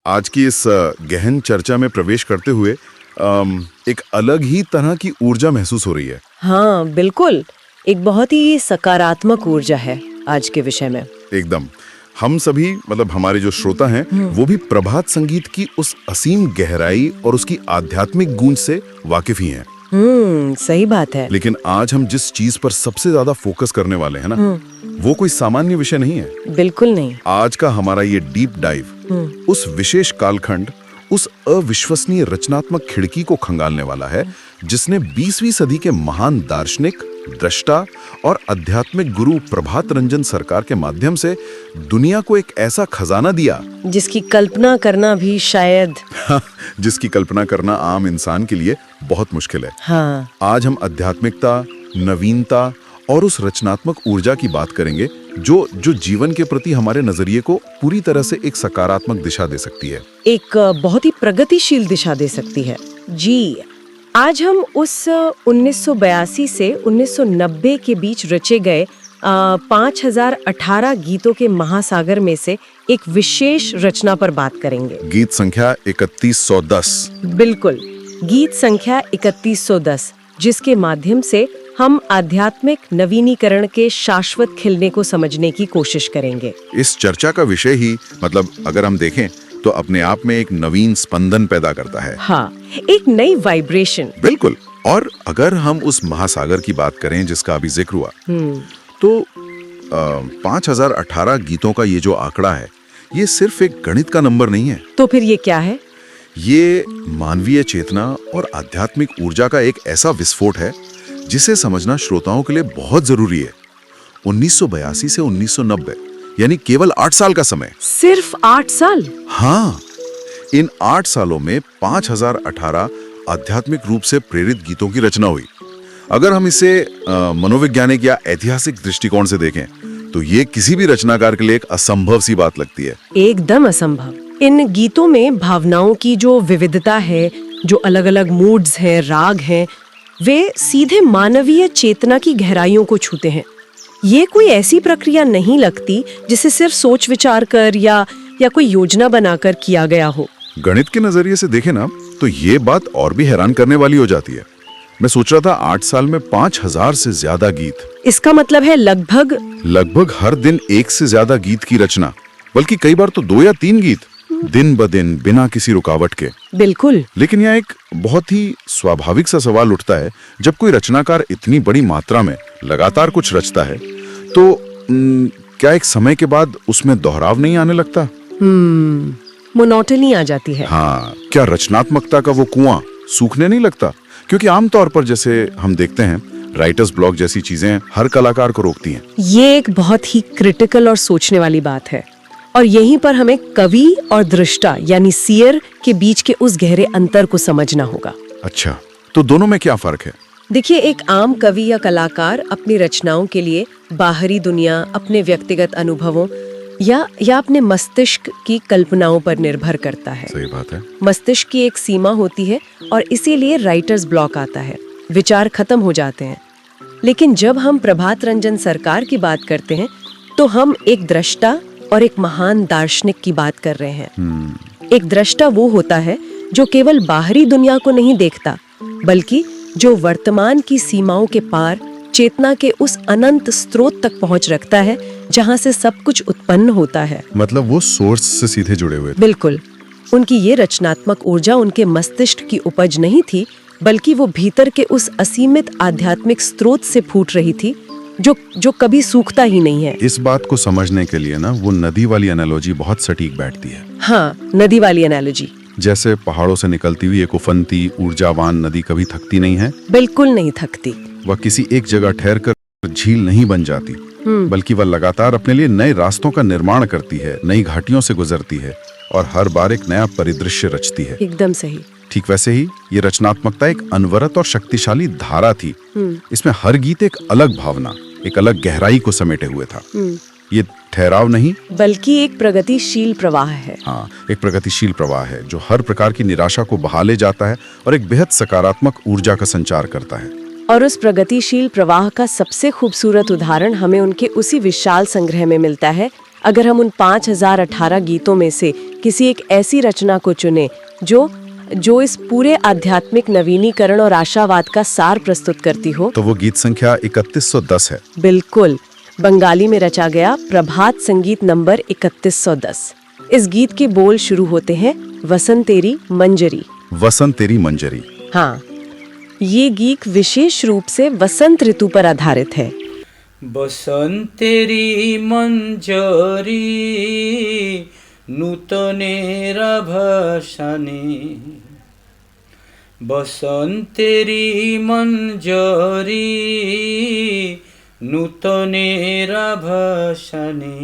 आज की इस गहन चर्चा में प्रवेश करते हुए एक अलग ही तरह की ऊर्जा महसूस हो रही है। हाँ बिल्कुल, एक बहुत ही सकारात्मक ऊर्जा है आज के विषय में। एकदम। हम सभी मतलब हमारे जो श्रोता हैं वो भी प्रभात संगीत की उस असीम गहराई और उसकी आध्यात्मिक गूंज से वाकिफ ही हैं। सही बात है। लेकिन आज हम जिस चीज पर सबसे ज्यादा फोकस करने वाले हैं ना, वो कोई सामान्य विषय नहीं है। बिल्कुल नहीं। आज का हमारा ये डीप डाइव उस विशेष कालखंड, उस अविश्वसनीय रचनात्मक खिड़की को खंगालने वाला है जिसने 20वीं सदी के महान दार्शनिक, दृष्टा और आध्यात्मिक गुरु प्रभात रंजन सरकार के माध्यम से दुनिया को एक ऐसा खजाना दिया जिसकी कल्पना करना भी शायद जिसकी कल्पना करना आम इंसान के लिए बहुत मुश्किल है। हाँ। आज हम आध्यात्मिकता, नवीनता और उस रचनात्मक ऊर्जा की बात करेंगे जो जीवन के प्रति हमारे नजरिए को पूरी तरह से एक सकारात्मक दिशा दे सकती है, एक बहुत ही प्रगतिशील दिशा दे सकती है। जी, आज हम उस 1982 से 1990 के बीच रचे गए 5018 गीतों के महासागर में से एक विशेष रचना पर बात करेंगे। गीत संख्या 3110। बिल्कुल, गीत संख्या 3110, जिसके माध्यम से हम आध्यात्मिक नवीनीकरण के शाश्वत खिलने को समझने की कोशिश करेंगे। इस चर्चा का विषय ही मतलब अगर हम देखें तो अपने आप में एक नवीन स्पंदन पैदा करता है। हाँ, एक नई वाइब्रेशन। बिल्कुल। और अगर हम उस महासागर की बात करें जिसका अभी जिक्र हुआ, तो 5018 गीतों का ये जो आंकड़ा है, ये सिर्फ एक गणित का नंबर नहीं है। तो फिर ये क्या है? ये मानवीय चेतना और आध्यात्मिक ऊर्जा का एक ऐसा विस्फोट है जिसे समझना श्रोताओं के लिए बहुत जरूरी है। 1982 से 1990 यानी केवल 8 साल का समय। सिर्फ 8 साल? हाँ, इन 8 सालों में 5018 आध्यात्मिक रूप से प्रेरित गीतों की रचना हुई। अगर हम इसे मनोवैज्ञानिक या ऐतिहासिक दृष्टिकोण से देखें तो ये किसी भी रचनाकार के लिए एक असंभव सी बात लगती है। एकदम असंभव। इन गीतों में भावनाओं की जो विविधता है, जो अलग-अलग मूड्स हैं, राग हैं, वे सीधे मानवीय चेतना की गहराइयों को छूते हैं। ये कोई ऐसी प्रक्रिया नहीं लगती जिसे सिर्फ सोच विचार कर या कोई योजना बनाकर किया गया हो। गणित के नजरिए से देखें ना तो ये बात और भी हैरान करने वाली हो जाती है। मैं सोच रहा था 8 साल में 5000 से ज्यादा गीत। इसका मतलब है लगभग हर दिन एक से ज्यादा गीत की रचना, बल्कि कई बार तो 2 या 3 गीत दिन ब दिन बिना किसी रुकावट के। बिल्कुल। लेकिन यहाँ एक बहुत ही स्वाभाविक सा सवाल उठता है, जब कोई रचनाकार इतनी बड़ी मात्रा में लगातार कुछ रचता है तो क्या एक समय के बाद उसमें दोहराव नहीं आने लगता? मोनोटनी आ जाती है। हाँ, क्या रचनात्मकता का वो कुआं सूखने नहीं लगता? क्योंकि आमतौर पर जैसे हम देखते हैं, राइटर्स ब्लॉक जैसी चीजें हर कलाकार को रोकती हैं। ये एक बहुत ही क्रिटिकल और सोचने वाली बात है, और यहीं पर हमें कवि और दृष्टा यानी सीयर के बीच के उस गहरे अंतर को समझना होगा। अच्छा, तो दोनों में क्या फर्क है? देखिए, एक आम कवि या कलाकार अपनी रचनाओं के लिए बाहरी दुनिया, अपने व्यक्तिगत अनुभवों या अपने मस्तिष्क की कल्पनाओं पर निर्भर करता है। सही बात है। मस्तिष्क की एक सीमा होती है और इसीलिए राइटर्स ब्लॉक आता है, विचार खत्म हो जाते हैं। लेकिन जब हम प्रभात रंजन सरकार की बात करते हैं तो हम एक दृष्टा और एक महान दार्शनिक की बात कर रहे हैं। एक दृष्टा वो होता है जो केवल बाहरी दुनिया को नहीं देखता, बल्कि जो वर्तमान की सीमाओं के पार चेतना के उस अनंत स्रोत तक पहुंच रखता है जहां से सब कुछ उत्पन्न होता है। मतलब वो सोर्स से सीधे जुड़े हुए। बिल्कुल। उनकी ये रचनात्मक ऊर्जा उनके मस्तिष्क की उपज नहीं थी, बल्कि वो भीतर के उस असीमित आध्यात्मिक स्रोत से फूट रही थी जो कभी सूखता ही नहीं है। इस बात को समझने के लिए ना वो नदी वाली एनालॉजी बहुत सटीक बैठती है। हाँ, नदी वाली एनालॉजी। जैसे पहाड़ों से निकलती हुई एक उफनती ऊर्जावान नदी कभी थकती नहीं है। बिल्कुल नहीं थकती। वह किसी एक जगह ठहर कर झील नहीं बन जाती, बल्कि वह लगातार अपने लिए नए रास्तों का निर्माण करती है, नई घाटियों से गुजरती है और हर बार एक नया परिदृश्य रचती है। एकदम सही। ठीक वैसे ही ये रचनात्मकता एक अनवरत और शक्तिशाली धारा थी। इसमें हर गीत एक अलग भावना, एक अलग गहराई को समेटे हुए था। ये ठहराव नहीं, बल्कि एक प्रगतिशील प्रवाह है। हाँ, एक प्रगतिशील प्रवाह है जो हर प्रकार की निराशा को बहा ले जाता है और एक बेहद सकारात्मक ऊर्जा का संचार करता है। और उस प्रगतिशील प्रवाह का सबसे खूबसूरत उदाहरण हमें उनके उसी विशाल संग्रह में मिलता है, अगर हम उन 5018 गीतों में से किसी एक ऐसी रचना को चुने जो इस पूरे आध्यात्मिक नवीनीकरण और आशावाद का सार प्रस्तुत करती हो, तो वो गीत संख्या 3110 है। बिल्कुल, बंगाली में रचा गया प्रभात संगीत नंबर 3110। इस गीत के बोल शुरू होते हैं वसंतेरी मंजरी। वसंतेरी मंजरी। हाँ, ये गीत विशेष रूप से वसंत ऋतु पर आधारित है। बसंतेरी मंजरी नूतनेर भाषाने, बसंतेरी मंजरी नूतनेर भाषाने,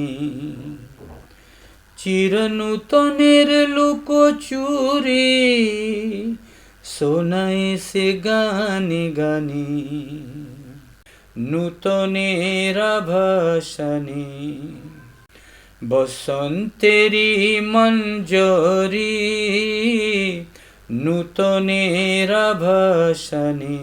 चिरनूतनेर लुकोचुरी शोनाय से गाने गाने, नूतनेर भाषाने, बसंतेरी मंजरी नूतनेर भाषाने।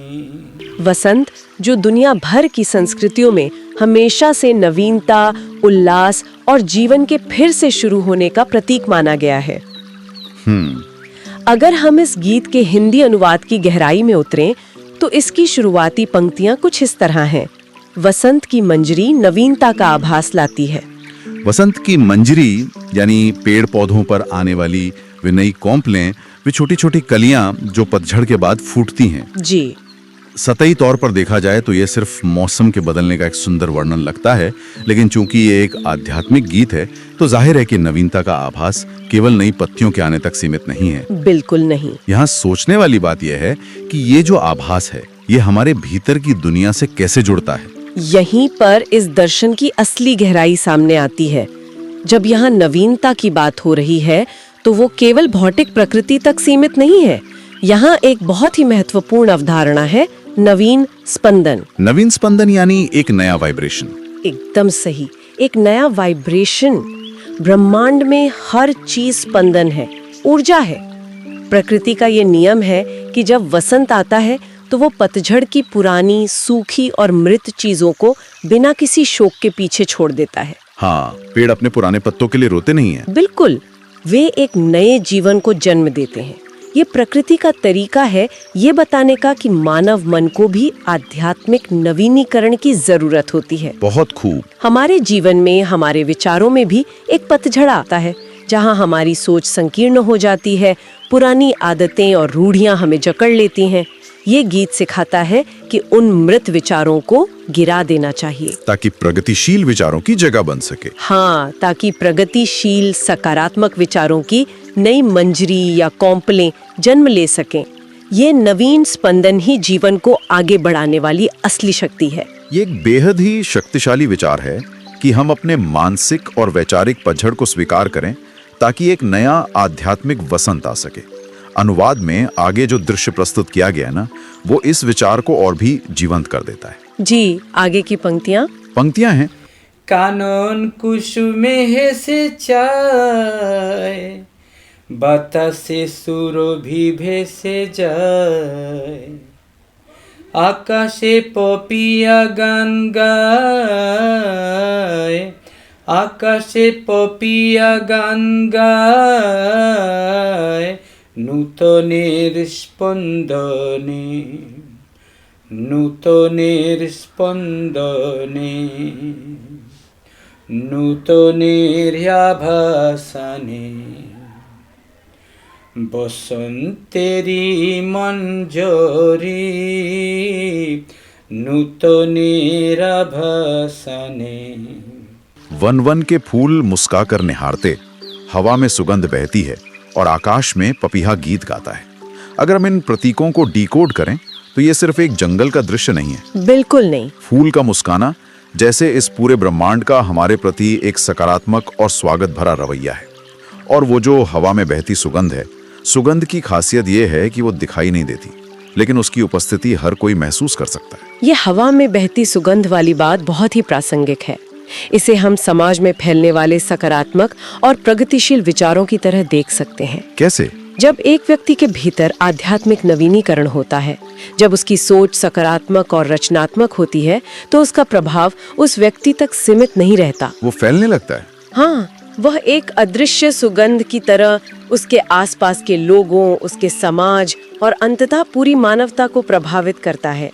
वसंत जो दुनिया भर की संस्कृतियों में हमेशा से नवीनता, उल्लास और जीवन के फिर से शुरू होने का प्रतीक माना गया है। अगर हम इस गीत के हिंदी अनुवाद की गहराई में उतरें तो इसकी शुरुआती पंक्तियां कुछ इस तरह हैं। वसंत की मंजरी नवीनता का आभास लाती है। वसंत की मंजरी यानी पेड़ पौधों पर आने वाली वे नई कौंपलें, वे छोटी छोटी कलियां जो पतझड़ के बाद फूटती हैं। जी, सतही तौर पर देखा जाए तो यह सिर्फ मौसम के बदलने का एक सुंदर वर्णन लगता है, लेकिन चूंकि ये एक आध्यात्मिक गीत है तो जाहिर है कि नवीनता का आभास केवल नई पत्तियों के आने तक सीमित नहीं है। बिल्कुल नहीं। यहाँ सोचने वाली बात यह है कि ये जो आभास है ये हमारे भीतर की दुनिया से कैसे जुड़ता है। यहीं पर इस दर्शन की असली गहराई सामने आती है। जब यहाँ नवीनता की बात हो रही है तो वो केवल भौतिक प्रकृति तक सीमित नहीं है। यहाँ एक बहुत ही महत्वपूर्ण अवधारणा है, नवीन स्पंदन। नवीन स्पंदन यानी एक नया वाइब्रेशन। एकदम सही, एक नया वाइब्रेशन। ब्रह्मांड में हर चीज स्पंदन है, ऊर्जा है। प्रकृति का ये नियम है कि जब वसंत आता है तो वो पतझड़ की पुरानी, सूखी और मृत चीजों को बिना किसी शोक के पीछे छोड़ देता है। हाँ, पेड़ अपने पुराने पत्तों के लिए रोते नहीं हैं। बिल्कुल, वे एक नए जीवन को जन्म देते हैं। ये प्रकृति का तरीका है ये बताने का कि मानव मन को भी आध्यात्मिक नवीनीकरण की जरूरत होती है। बहुत खूब। हमारे जीवन में, हमारे विचारों में भी एक पतझड़ आता है जहाँ हमारी सोच संकीर्ण हो जाती है, पुरानी आदतें और रूढ़ियां हमें जकड़ लेती हैं। ये गीत सिखाता है कि उन मृत विचारों को गिरा देना चाहिए ताकि प्रगतिशील विचारों की जगह बन सके। हाँ, ताकि प्रगतिशील सकारात्मक विचारों की नई मंजरी या कौंपलें जन्म ले सकें। ये नवीन स्पंदन ही जीवन को आगे बढ़ाने वाली असली शक्ति है। ये एक बेहद ही शक्तिशाली विचार है कि हम अपने मानसिक और वैचारिक पतझड़ को स्वीकार करें ताकि एक नया आध्यात्मिक वसंत आ सके। अनुवाद में आगे जो दृश्य प्रस्तुत किया गया ना, वो इस विचार को और भी जीवंत कर देता है। जी, आगे की पंक्तियां हैं। कानन कुसुमे हेसे चाय, বাতাসে সুরভি ভেসে যায়, আকাশে পপিয়া গান গায়, আকাশে পপিয়া গান গায়, নূতনের স্পন্দনে, নূতনের স্পন্দনে, নূতনের আভাসানে, বসন্তেরি মঞ্জরি নূতনের আভাসানে। वन वन के फूल मुस्काकर निहारते, हवा में सुगंध बहती है और आकाश में पपीहा गीत गाता है। अगर हम इन प्रतीकों को डिकोड करें तो ये सिर्फ एक जंगल का दृश्य नहीं है। बिल्कुल नहीं। फूल का मुस्काना जैसे इस पूरे ब्रह्मांड का हमारे प्रति एक सकारात्मक और स्वागत भरा रवैया है। और वो जो हवा में बहती सुगंध है, सुगंध की खासियत ये है कि वो दिखाई नहीं देती, लेकिन उसकी उपस्थिति हर कोई महसूस कर सकता है। ये हवा में बहती सुगंध वाली बात बहुत ही प्रासंगिक है। इसे हम समाज में फैलने वाले सकारात्मक और प्रगतिशील विचारों की तरह देख सकते हैं। कैसे? जब एक व्यक्ति के भीतर आध्यात्मिक नवीनीकरण होता है, जब उसकी सोच सकारात्मक और रचनात्मक होती है, तो उसका प्रभाव उस व्यक्ति तक सीमित नहीं रहता। वो फैलने लगता है। हाँ, वह एक अदृश्य सुगंध की तरह उसके आसपास के लोगों, उसके समाज और अंततः पूरी मानवता को प्रभावित करता है।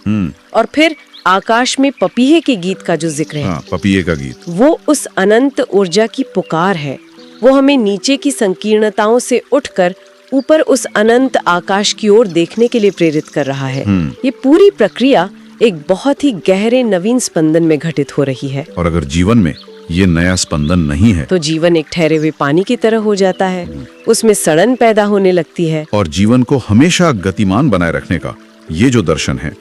और फिर आकाश में पपीहे के गीत का जो जिक्र है, हाँ, पपीहे का गीत, वो उस अनंत ऊर्जा की पुकार है। वो हमें नीचे की संकीर्णताओं से उठकर ऊपर उस अनंत आकाश की ओर देखने के लिए प्रेरित कर रहा है। ये पूरी प्रक्रिया एक बहुत ही गहरे नवीन स्पंदन में घटित हो रही है। और अगर जीवन में ये नया स्पंदन नहीं है तो जीवन एक ठहरे हुए पानी की तरह हो जाता है, उसमें सड़न पैदा होने लगती है। और जीवन को हमेशा गतिमान बनाए रखने का ये जो दर्शन है,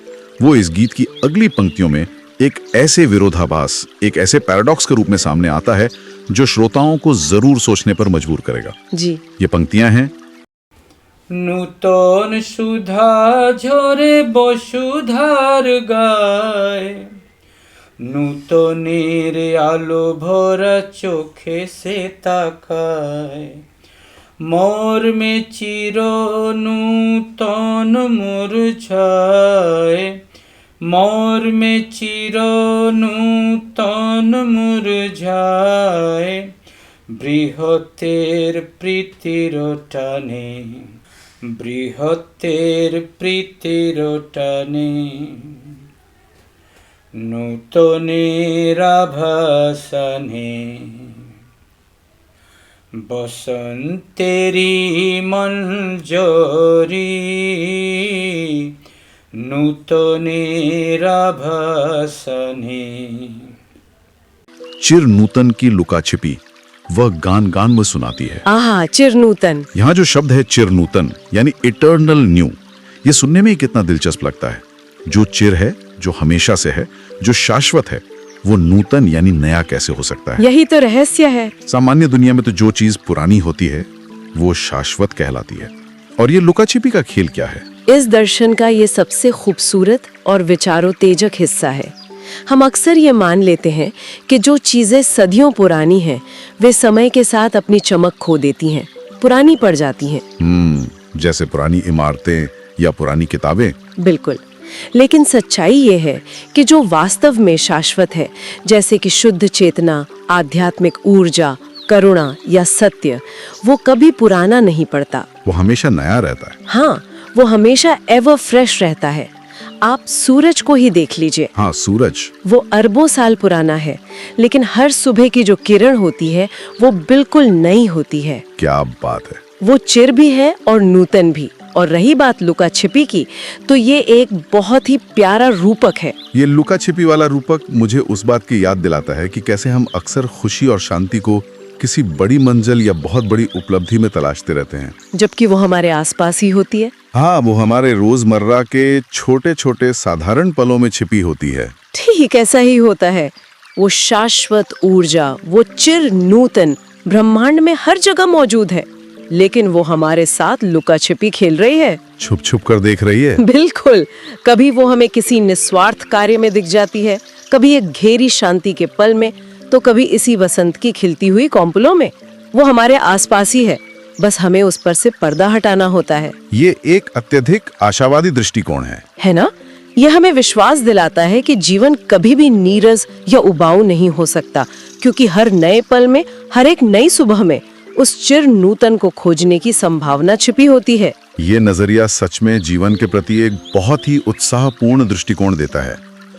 वो इस गीत की अगली पंक्तियों में एक ऐसे विरोधाभास, एक ऐसे पैराडॉक्स के रूप में सामने आता है जो श्रोताओं को जरूर सोचने पर मजबूर करेगा। जी, ये पंक्तियां हैं, नूतन सुधा झरे बसुधार गाय, নূতনের আলো ভরা চোখে সে তাকায়, মর্মে চির নূতন মুরঝায়, মর্মে চির নূতন মুরঝায়, বৃহতের প্রীতির টানে, বৃহতের প্রীতির টানে, নূতনের আভাসনে, বসন্তেরি মঞ্জরি, নূতনের আভাসনে। चिर नूतन की लुका छिपी वह गान गान में सुनाती है। आहा, चिरनूतन। यहाँ जो शब्द है चिर नूतन यानी इटर्नल न्यू, ये सुनने में ही कितना दिलचस्प लगता है। जो चिर है, जो हमेशा से है, जो शाश्वत है, वो नूतन यानी नया कैसे हो सकता है? यही तो रहस्य है। सामान्य दुनिया में तो जो चीज पुरानी होती है वो शाश्वत कहलाती है। और ये लुका छिपी का खेल क्या है? इस दर्शन का ये सबसे खूबसूरत और विचारोत्तेजक हिस्सा है। हम अक्सर ये मान लेते हैं कि जो चीजें सदियों पुरानी हैं, वे समय के साथ अपनी चमक खो देती हैं, पुरानी पड़ जाती हैं। जैसे पुरानी इमारतें या पुरानी किताबें। बिल्कुल, लेकिन सच्चाई ये है कि जो वास्तव में शाश्वत है, जैसे कि शुद्ध चेतना, आध्यात्मिक ऊर्जा, करुणा या सत्य, वो कभी पुराना नहीं पड़ता। वो हमेशा नया रहता है। हाँ, वो हमेशा एवर फ्रेश रहता है। आप सूरज को ही देख लीजिए। हाँ, सूरज। वो अरबों साल पुराना है, लेकिन हर सुबह की जो किरण होती है वो बिल्कुल नई होती है। क्या बात है। वो चिर भी है और नूतन भी। और रही बात लुका छिपी की, तो ये एक बहुत ही प्यारा रूपक है। ये लुका छिपी वाला रूपक मुझे उस बात की याद दिलाता है कि कैसे हम अक्सर खुशी और शांति को किसी बड़ी मंजिल या बहुत बड़ी उपलब्धि में तलाशते रहते हैं, जबकि वो हमारे आसपास ही होती है। हाँ, वो हमारे रोजमर्रा के छोटे छोटे साधारण पलों में छिपी होती है। ठीक ऐसा ही होता है। वो शाश्वत ऊर्जा, वो चिर नूतन ब्रह्मांड में हर जगह मौजूद है, लेकिन वो हमारे साथ लुका छिपी खेल रही है, छुप छुप कर देख रही है। बिल्कुल। कभी वो हमें किसी निस्वार्थ कार्य में दिख जाती है, कभी एक घेरी शांति के पल में, तो कभी इसी वसंत की खिलती हुई कॉम्पलों में। वो हमारे आसपास ही है, बस हमें उस पर से पर्दा हटाना होता है। ये एक अत्यधिक आशावादी दृष्टिकोण है ना? यह हमें विश्वास दिलाता है कि जीवन कभी भी नीरस या उबाऊ नहीं हो सकता, क्योंकि हर नए पल में, हर एक नई सुबह में उस चिर नूतन को खोजने की संभावना छिपी होती है। ये नजरिया सच में जीवन के प्रति एक बहुत ही उत्साहपूर्ण दृष्टिकोण देता है।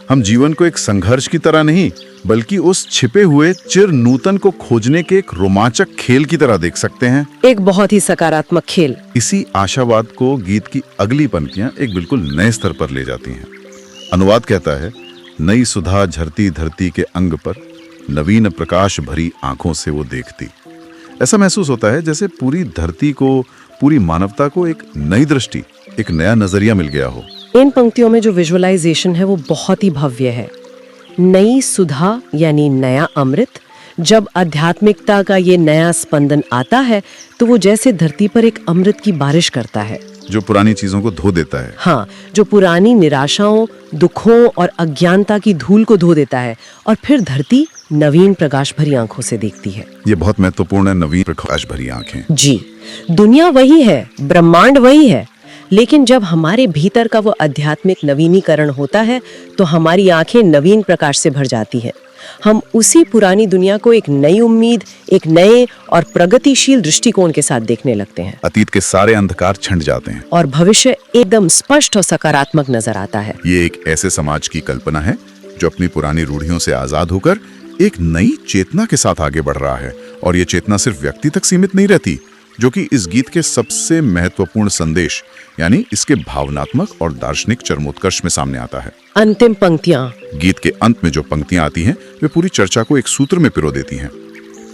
हम जीवन को एक संघर्ष की तरह नहीं, बल्कि उस छिपे हुए चिर नूतन को खोजने के एक रोमांचक खेल की तरह देख सकते हैं। एक बहुत ही सकारात्मक खेल। इसी आशावाद को गीत की अगली पंक्तियां एक बिल्कुल नए स्तर पर ले जाती हैं। अनुवाद कहता है, नई सुधा झरती धरती के अंग पर, नवीन प्रकाश भरी आंखों से वो देखती। ऐसा महसूस होता है जैसे पूरी धरती को, पूरी मानवता को एक नई दृष्टि, एक नया नजरिया मिल गया हो। इन पंक्तियों में जो विजुअलाइजेशन है वो बहुत ही भव्य है। नई सुधा यानी नया अमृत। जब आध्यात्मिकता का ये नया स्पंदन आता है, तो वो जैसे धरती पर एक अमृत की बारिश करता है, जो पुरानी चीजों को धो देता है। हाँ, जो पुरानी निराशाओं, दुखों और अज्ञानता की धूल को धो देता है, और फिर धरती नवीन प्रकाश भरी आंखों से देखती है। ये बहुत महत्वपूर्ण है, नवीन प्रकाश भरी आंखें। जी, दुनिया वही है, ब्रह्मांड वही है, लेकिन जब हमारे भीतर का वो आध्यात्मिक नवीनीकरण होता है, तो हमारी आंखें नवीन प्रकाश से भर जाती है। हम उसी पुरानी दुनिया को एक नई उम्मीद, एक नए और प्रगतिशील दृष्टिकोण के साथ देखने लगते हैं अतीत के सारे अंधकार छिंट जाते हैं। और भविष्य एकदम स्पष्ट और सकारात्मक नजर आता है। ये एक ऐसे समाज की कल्पना है जो अपनी पुरानी रूढ़ियों से आजाद होकर एक नई चेतना के साथ आगे बढ़ रहा है। और ये चेतना सिर्फ व्यक्ति तक सीमित नहीं रहती, जो कि इस गीत के सबसे महत्वपूर्ण संदेश यानी इसके भावनात्मक और दार्शनिक चरमोत्कर्ष में सामने आता है। अंतिम पंक्तियां। गीत के अंत में जो पंक्तियां आती हैं वे पूरी चर्चा को एक सूत्र में पिरो देती हैं।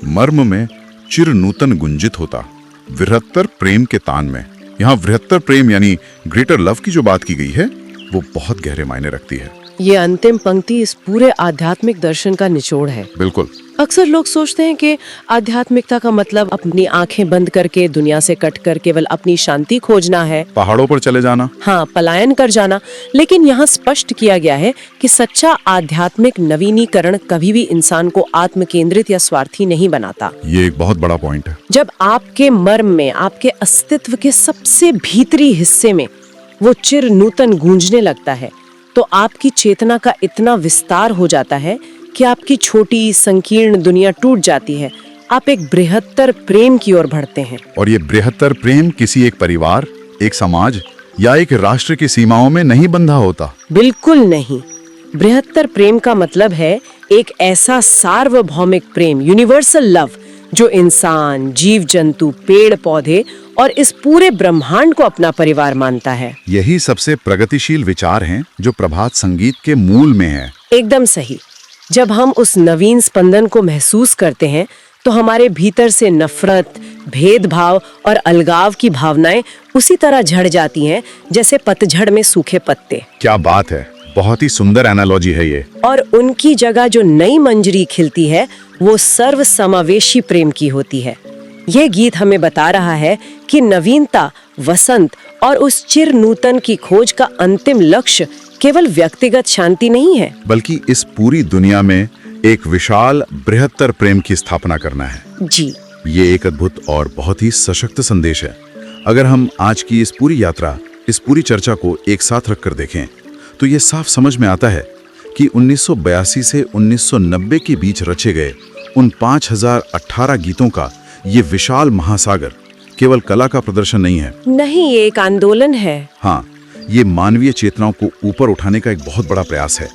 मर्म में चिर नूतन गुंजित होता वृहत्तर प्रेम के तान में। यहाँ वृहत्तर प्रेम यानी ग्रेटर लव की जो बात की गई है वो बहुत गहरे मायने रखती है। ये अंतिम पंक्ति इस पूरे आध्यात्मिक दर्शन का निचोड़ है। बिल्कुल। अक्सर लोग सोचते हैं कि आध्यात्मिकता का मतलब अपनी आंखें बंद करके दुनिया से कटकर केवल अपनी शांति खोजना है, पहाड़ों पर चले जाना, हाँ, पलायन कर जाना। लेकिन यहाँ स्पष्ट किया गया है कि सच्चा आध्यात्मिक नवीनीकरण कभी भी इंसान को आत्म केंद्रित या स्वार्थी नहीं बनाता। ये एक बहुत बड़ा पॉइंट है। जब आपके मर्म में, आपके अस्तित्व के सबसे भीतरी हिस्से में वो चिर नूतन गूंजने लगता है, तो आपकी चेतना का इतना विस्तार हो जाता है कि आपकी छोटी संकीर्ण दुनिया टूट जाती है। आप एक बृहत्तर प्रेम की ओर बढ़ते हैं। और ये बृहत्तर प्रेम किसी एक परिवार, एक समाज या एक राष्ट्र की सीमाओं में नहीं बंधा होता। बिल्कुल नहीं। बृहत्तर प्रेम का मतलब है एक ऐसा सार्वभौमिक प्रेम, यूनिवर्सल लव, जो इंसान, जीव जंतु, पेड़ पौधे और इस पूरे ब्रह्मांड को अपना परिवार मानता है। यही सबसे प्रगतिशील विचार हैं जो प्रभात संगीत के मूल में है। एकदम सही। जब हम उस नवीन स्पंदन को महसूस करते हैं तो हमारे भीतर से नफरत, भेदभाव और अलगाव की भावनाएं उसी तरह झड़ जाती हैं जैसे पतझड़ में सूखे पत्ते। क्या बात है, बहुत ही सुंदर एनालॉजी है ये। और उनकी जगह जो नई मंजरी खिलती है वो सर्व समावेशी प्रेम की होती है। यह गीत हमें बता रहा है कि नवीनता, वसंत और उस चिर नूतन की खोज का अंतिम लक्ष्य केवल व्यक्तिगत शांति नहीं है, बल्कि इस पूरी दुनिया में एक विशाल बृहत्तर प्रेम की स्थापना करना है। जी, ये एक अद्भुत और बहुत ही सशक्त संदेश है। अगर हम आज की इस पूरी यात्रा, इस पूरी चर्चा को एक साथ रखकर देखें तो ये साफ समझ में आता है कि 1982 से 1990 के बीच रचे गए उन 5018 गीतों का ये विशाल महासागर केवल कला का प्रदर्शन नहीं है। नहीं, ये एक आंदोलन है। हाँ, ये मानवीय चेतनाओं को ऊपर उठाने का एक बहुत बड़ा प्रयास है।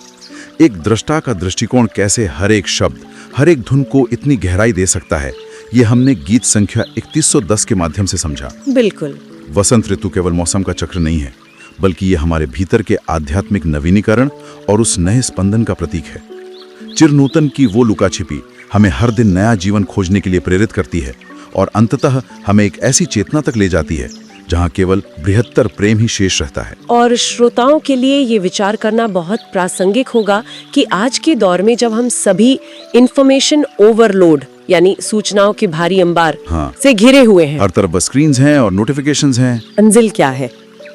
एक दृष्टा का दृष्टिकोण कैसे हर एक शब्द, हर एक धुन को इतनी गहराई दे सकता है, ये हमने गीत संख्या 3110 के माध्यम से समझा। बिल्कुल। वसंत ऋतु केवल मौसम का चक्र नहीं है, बल्कि ये हमारे भीतर के आध्यात्मिक नवीनीकरण और उस नए स्पंदन का प्रतीक है। चिरनूतन की वो लुका छिपी हमें हर दिन नया जीवन खोजने के लिए प्रेरित करती है और अंततः हमें एक ऐसी चेतना तक ले जाती है जहाँ केवल बृहत्तर प्रेम ही शेष रहता है। और श्रोताओं के लिए ये विचार करना बहुत प्रासंगिक होगा कि आज के दौर में जब हम सभी इंफॉर्मेशन ओवरलोड यानी सूचनाओं के भारी अंबार से घिरे हुए हैं, हर तरफ स्क्रीन्स हैं और नोटिफिकेशंस हैं, मंजिल क्या है?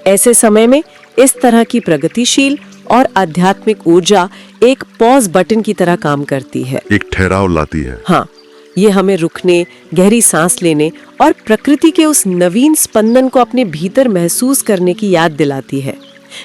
ऐसे समय में इस तरह की प्रगतिशील और आध्यात्मिक ऊर्जा एक पॉज बटन की तरह काम करती है, एक ठहराव लाती है। हाँ, ये हमें रुकने, गहरी सांस लेने और प्रकृति के उस नवीन स्पंदन को अपने भीतर महसूस करने की याद दिलाती है।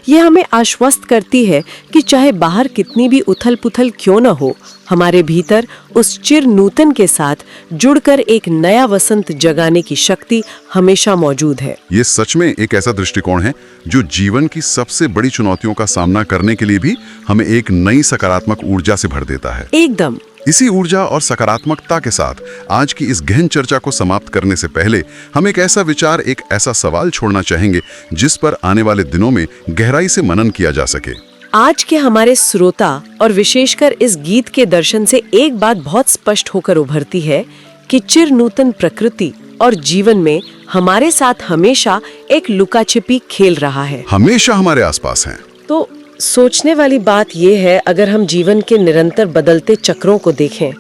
ये हमें आश्वस्त करती है कि चाहे बाहर कितनी भी उथल पुथल क्यों न हो, हमारे भीतर उस चिर नूतन के साथ जुड़कर एक नया वसंत जगाने की शक्ति हमेशा मौजूद है। ये सच में एक ऐसा दृष्टिकोण है जो जीवन की सबसे बड़ी चुनौतियों का सामना करने के लिए भी हमें एक नई सकारात्मक ऊर्जा से भर देता है। एकदम। इसी ऊर्जा और सकारात्मकता के साथ आज की इस गहन चर्चा को समाप्त करने से पहले हम एक ऐसा विचार, एक ऐसा सवाल छोड़ना चाहेंगे जिस पर आने वाले दिनों में गहराई से मनन किया जा सके। आज के हमारे श्रोता और विशेषकर इस गीत के दर्शन से एक बात बहुत स्पष्ट होकर उभरती है कि चिर नूतन प्रकृति और जीवन में हमारे साथ हमेशा एक लुकाछिपी खेल रहा है, हमेशा हमारे आसपास है। तो सोचने वाली बात यह है, अगर हम जीवन के निरंतर बदलते चक्रों को देखें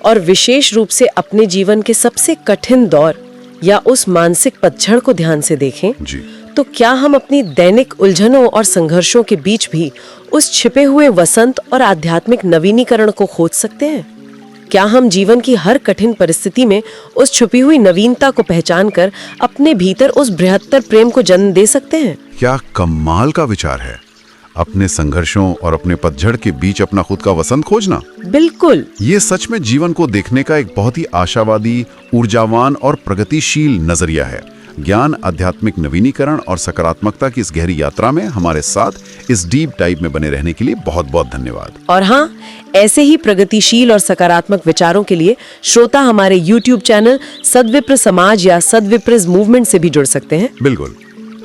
और विशेष रूप से अपने जीवन के सबसे कठिन दौर या उस मानसिक पतझड़ को ध्यान से देखें जी, तो क्या हम अपनी दैनिक उलझनों और संघर्षों के बीच भी उस छिपे हुए वसंत और आध्यात्मिक नवीनीकरण को खोज सकते हैं? क्या हम जीवन की हर कठिन परिस्थिति में उस छुपी हुई नवीनता को पहचान कर अपने भीतर उस बृहत्तर प्रेम को जन्म दे सकते हैं? क्या कमाल का विचार है। अपने संघर्षों और अपने पतझड़ के बीच अपना खुद का वसंत खोजना। बिल्कुल। ये सच में जीवन को देखने का एक बहुत ही आशावादी, ऊर्जावान और प्रगतिशील नजरिया है। ज्ञान, आध्यात्मिक नवीनीकरण और सकारात्मकता की इस गहरी यात्रा में हमारे साथ इस डीप डाइव में बने रहने के लिए बहुत बहुत धन्यवाद। और हाँ, ऐसे ही प्रगतिशील और सकारात्मक विचारों के लिए श्रोता हमारे YouTube चैनल सद्विप्र समाज या सद्विप्रिज मूवमेंट से भी जुड़ सकते हैं। बिल्कुल,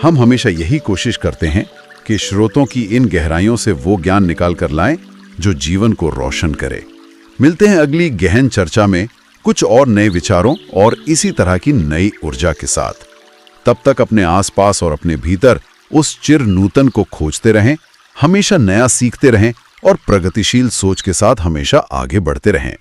हम हमेशा यही कोशिश करते हैं कि श्रोतों की इन गहराइयों से वो ज्ञान निकाल कर लाएं जो जीवन को रोशन करे। मिलते हैं अगली गहन चर्चा में कुछ और नए विचारों और इसी तरह की नई ऊर्जा के साथ। तब तक अपने आसपास और अपने भीतर उस चिर नूतन को खोजते रहें, हमेशा नया सीखते रहें और प्रगतिशील सोच के साथ हमेशा आगे बढ़ते रहें।